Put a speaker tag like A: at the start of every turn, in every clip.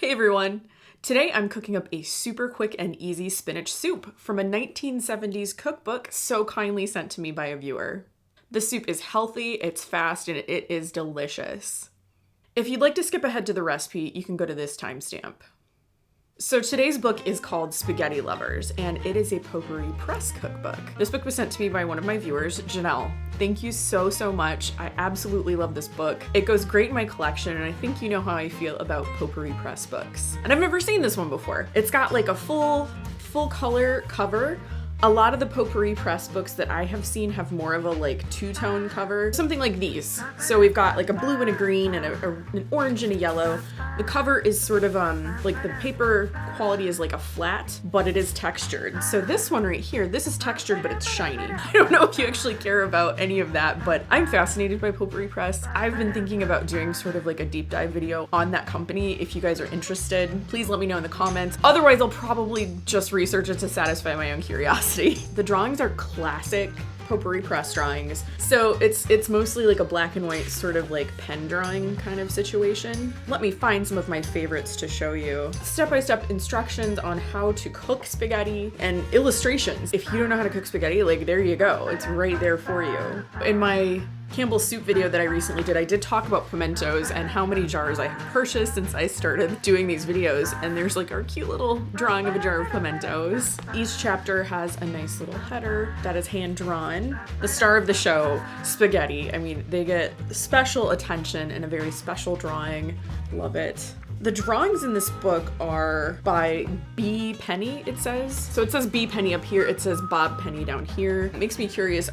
A: Hey everyone! Today I'm cooking up a super quick and easy spinach soup from a 1970s cookbook so kindly sent to me by a viewer. The soup is healthy, it's fast, and it is delicious. If you'd like to skip ahead to the recipe, you can go to this timestamp. So today's book is called Spaghetti Lovers, and it is a potpourri press cookbook. This book was sent to me by one of my viewers, Janelle. Thank you so much. I absolutely love this book. It goes great in my collection, and I think you know how I feel about potpourri press books. And I've never seen this one before. It's got like a full color cover. A lot of the potpourri press books that I have seen have more of a like two-tone cover, something like these. So we've got like a blue and a green and an orange and a yellow. The cover is sort of like the paper quality is like a flat, but it is textured. So this one right here, this is textured, but it's shiny. I don't know if you actually care about any of that, but I'm fascinated by potpourri press. I've been thinking about doing sort of like a deep dive video on that company. If you guys are interested, please let me know in the comments. Otherwise, I'll probably just research it to satisfy my own curiosity. The drawings are classic potpourri press drawings. So it's mostly like a black and white sort of like pen drawing kind of situation. Let me find some of my favorites to show you. Step-by-step instructions on how to cook spaghetti and illustrations. If you don't know how to cook spaghetti, like there you go. It's right there for you. In my Campbell's soup video that I recently did, I did talk about pimentos and how many jars I have purchased since I started doing these videos, and there's like our cute little drawing of a jar of pimentos. Each chapter has a nice little header that is hand drawn. The star of the show, spaghetti. I mean, they get special attention and a very special drawing. Love it. The drawings in this book are by B. Penny, it says. So it says B. Penny up here, it says Bob Penny down here. It makes me curious,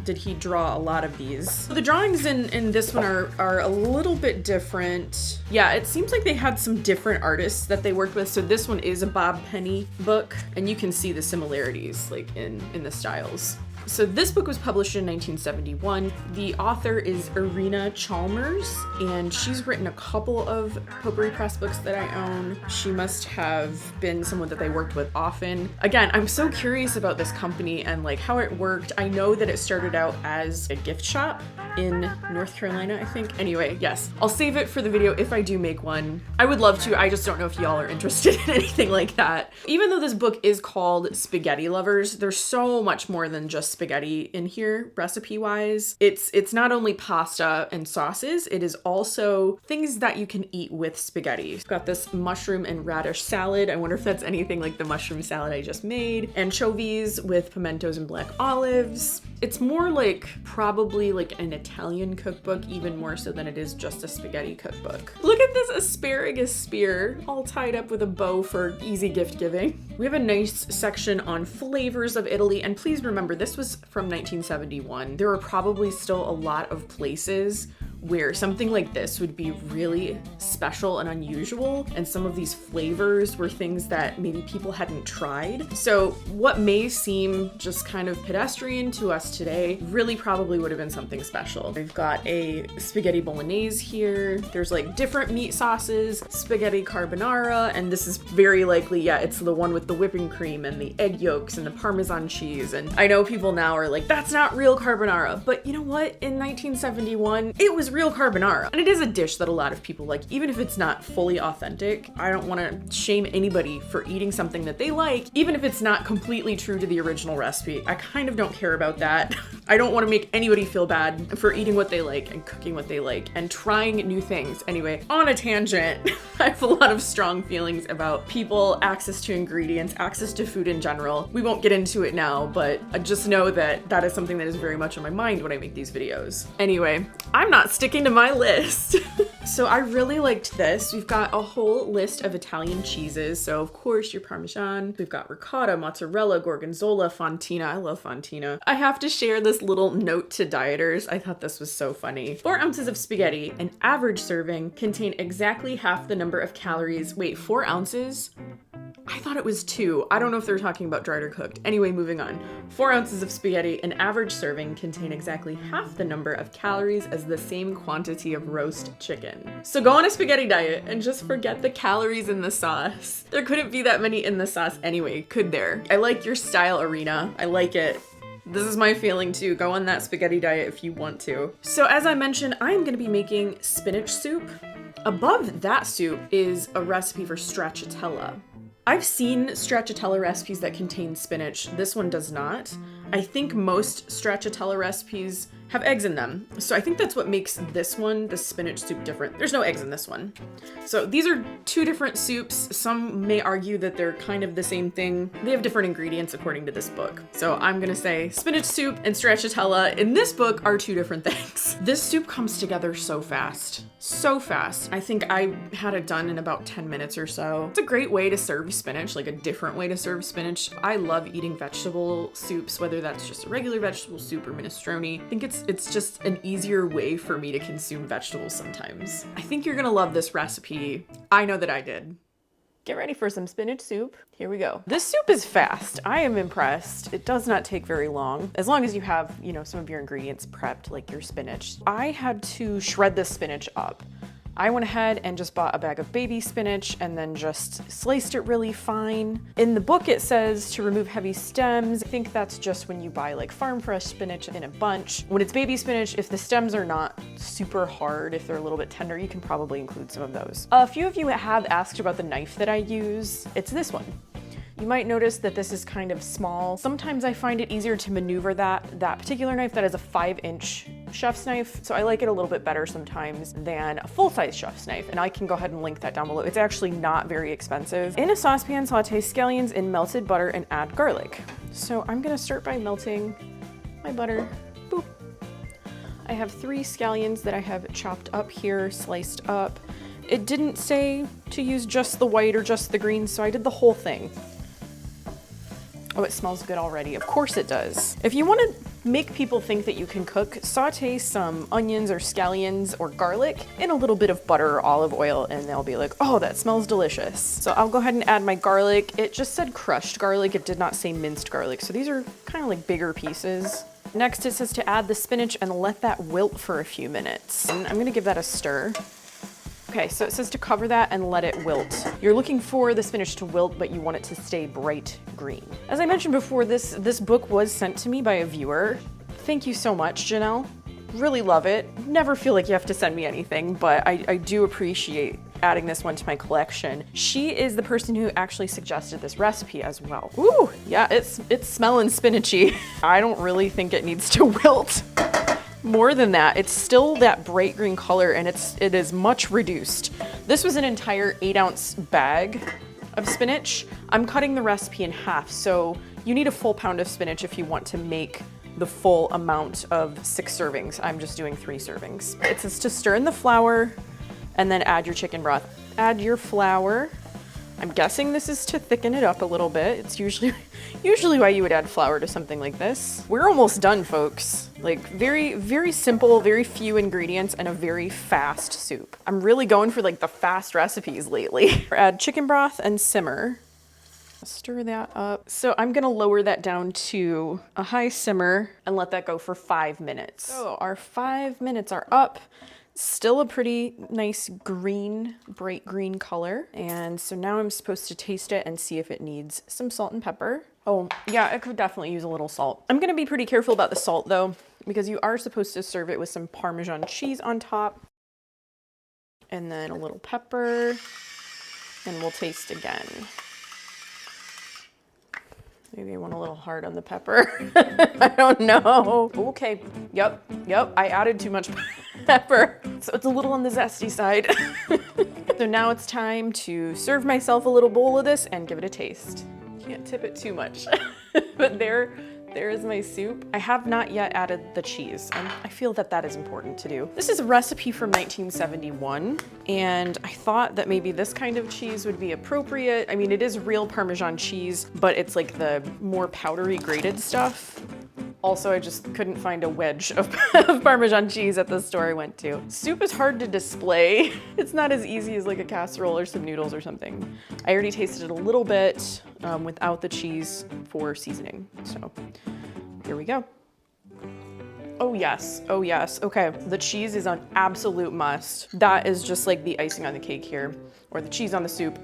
A: did he draw a lot of these? So the drawings in this one are a little bit different. Yeah, it seems like they had some different artists that they worked with. So this one is a Bob Penny book, and you can see the similarities like in the styles. So this book was published in 1971. The author is Irina Chalmers, and she's written a couple of potpourri press books that I own. She must have been someone that they worked with often. Again, I'm so curious about this company and like how it worked. I know that it started out as a gift shop in North Carolina, I think. Anyway, yes, I'll save it for the video if I do make one. I would love to, I just don't know if y'all are interested in anything like that. Even though this book is called Spaghetti Lovers, there's so much more than just spaghetti in here recipe-wise. It's not only pasta and sauces, it is also things that you can eat with spaghetti. We've got this mushroom and radish salad. I wonder if that's anything like the mushroom salad I just made. Anchovies with pimentos and black olives. It's more like probably like an Italian cookbook, even more so than it is just a spaghetti cookbook. Look at this asparagus spear, all tied up with a bow for easy gift giving. We have a nice section on flavors of Italy, and please remember this was from 1971. There are probably still a lot of places where something like this would be really special and unusual, and some of these flavors were things that maybe people hadn't tried. So what may seem just kind of pedestrian to us today really probably would have been something special. We've got a spaghetti bolognese here. There's like different meat sauces, spaghetti carbonara, and this is very likely, yeah, it's the one with the whipping cream and the egg yolks and the parmesan cheese. And I know people now are like, that's not real carbonara, but you know what? In 1971, it was real carbonara. And it is a dish that a lot of people like, even if it's not fully authentic. I don't want to shame anybody for eating something that they like, even if it's not completely true to the original recipe. I kind of don't care about that. I don't want to make anybody feel bad for eating what they like and cooking what they like and trying new things. Anyway, on a tangent, I have a lot of strong feelings about people, access to ingredients, access to food in general. We won't get into it now, but I just know that that is something that is very much on my mind when I make these videos. Anyway, I'm not sticking to my list. So I really liked this. We've got a whole list of Italian cheeses. So of course your Parmesan. We've got ricotta, mozzarella, gorgonzola, fontina. I love fontina. I have to share this little note to dieters. I thought this was so funny. 4 ounces of spaghetti, an average serving, contain exactly half the number of calories. Wait, 4 ounces? I thought it was 2. I don't know if they're talking about dried or cooked. Anyway, moving on. 4 ounces of spaghetti, an average serving, contain exactly half the number of calories as the same quantity of roast chicken. So go on a spaghetti diet and just forget the calories in the sauce. There couldn't be that many in the sauce anyway, could there? I like your style, Irina. I like it. This is my feeling too. Go on that spaghetti diet if you want to. So as I mentioned, I'm gonna be making spinach soup. Above that soup is a recipe for stracciatella. I've seen stracciatella recipes that contain spinach. This one does not. I think most stracciatella recipes have eggs in them. So I think that's what makes this one, the spinach soup, different. There's no eggs in this one. So these are two different soups. Some may argue that they're kind of the same thing. They have different ingredients according to this book. So I'm gonna say spinach soup and stracciatella in this book are two different things. This soup comes together so fast. So fast. I think I had it done in about 10 minutes or so. It's a great way to serve spinach, like a different way to serve spinach. I love eating vegetable soups, whether that's just a regular vegetable soup or minestrone. I think it's just an easier way for me to consume vegetables sometimes. I think you're gonna love this recipe. I know that I did. Get ready for some spinach soup. Here we go. This soup is fast. I am impressed. It does not take very long, as long as you have, you know, some of your ingredients prepped, like your spinach. I had to shred this spinach up. I went ahead and just bought a bag of baby spinach and then just sliced it really fine. In the book it says to remove heavy stems. I think that's just when you buy like farm fresh spinach in a bunch. When it's baby spinach, if the stems are not super hard, if they're a little bit tender, you can probably include some of those. A few of you have asked about the knife that I use. It's this one. You might notice that this is kind of small. Sometimes I find it easier to maneuver that particular knife. That is a 5-inch chef's knife, so I like it a little bit better sometimes than a full-size chef's knife, and I can go ahead and link that down below. It's actually not very expensive. In a saucepan, saute scallions in melted butter and add garlic. So I'm gonna start by melting my butter. Boop. I have 3 scallions that I have chopped up here, sliced up. It didn't say to use just the white or just the green, so I did the whole thing. Oh, it smells good already. Of course it does. If you want to make people think that you can cook, saute some onions or scallions or garlic in a little bit of butter or olive oil, and they'll be like, oh, that smells delicious. So I'll go ahead and add my garlic. It just said crushed garlic. It did not say minced garlic. So these are kind of like bigger pieces. Next, it says to add the spinach and let that wilt for a few minutes. And I'm gonna give that a stir. Okay, so it says to cover that and let it wilt. You're looking for the spinach to wilt, but you want it to stay bright green. As I mentioned before, this book was sent to me by a viewer. Thank you so much, Janelle. Really love it. Never feel like you have to send me anything, but I do appreciate adding this one to my collection. She is the person who actually suggested this recipe as well. Ooh, yeah, it's smelling spinachy. I don't really think it needs to wilt. More than that, it's still that bright green color, and it is much reduced. This was an entire 8-ounce bag of spinach. I'm cutting the recipe in half, so you need a full pound of spinach if you want to make the full amount of 6 servings. I'm just doing 3 servings. It says to stir in the flour and then add your chicken broth. Add your flour. I'm guessing this is to thicken it up a little bit. It's usually why you would add flour to something like this. We're almost done, folks. Like very, very simple, very few ingredients, and a very fast soup. I'm really going for like the fast recipes lately. Add chicken broth and simmer. Stir that up. So I'm gonna lower that down to a high simmer and let that go for 5 minutes. So our 5 minutes are up. Still a pretty nice green, bright green color. And so now I'm supposed to taste it and see if it needs some salt and pepper. Oh yeah, it could definitely use a little salt. I'm gonna be pretty careful about the salt though, because you are supposed to serve it with some Parmesan cheese on top. And then a little pepper, and we'll taste again. Maybe I went a little hard on the pepper. I don't know. Okay, yep, I added too much pepper. So it's a little on the zesty side. So now it's time to serve myself a little bowl of this and give it a taste. Can't tip it too much. But there is my soup. I have not yet added the cheese. I feel that is important to do. This is a recipe from 1971, and I thought that maybe this kind of cheese would be appropriate. I mean, it is real Parmesan cheese, but it's like the more powdery grated stuff. Also, I just couldn't find a wedge of Parmesan cheese at the store I went to. Soup is hard to display. It's not as easy as like a casserole or some noodles or something. I already tasted it a little bit without the cheese for seasoning. So here we go. Oh yes, oh yes. Okay, the cheese is an absolute must. That is just like the icing on the cake here, or the cheese on the soup.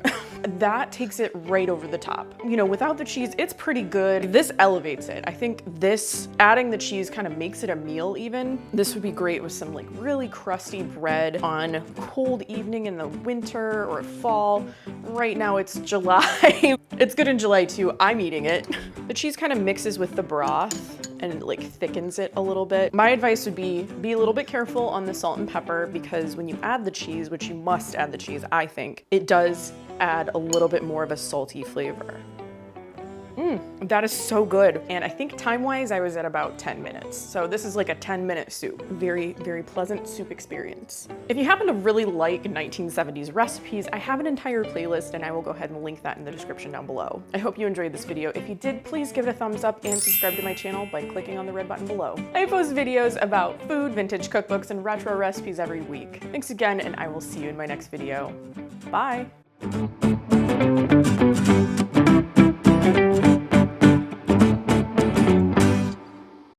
A: That takes it right over the top. You know, without the cheese, it's pretty good. This elevates it. I think this, adding the cheese kind of makes it a meal even. This would be great with some like really crusty bread on a cold evening in the winter or fall. Right now it's July. It's good in July too. I'm eating it. The cheese kind of mixes with the broth and like thickens it a little bit. My advice would be a little bit careful on the salt and pepper, because when you add the cheese, which you must add the cheese, I think, it does add a little bit more of a salty flavor. That is so good. And I think time-wise, I was at about 10 minutes. So this is like a 10-minute soup. Very, very pleasant soup experience. If you happen to really like 1970s recipes, I have an entire playlist and I will go ahead and link that in the description down below. I hope you enjoyed this video. If you did, please give it a thumbs up and subscribe to my channel by clicking on the red button below. I post videos about food, vintage cookbooks, and retro recipes every week. Thanks again, and I will see you in my next video. Bye.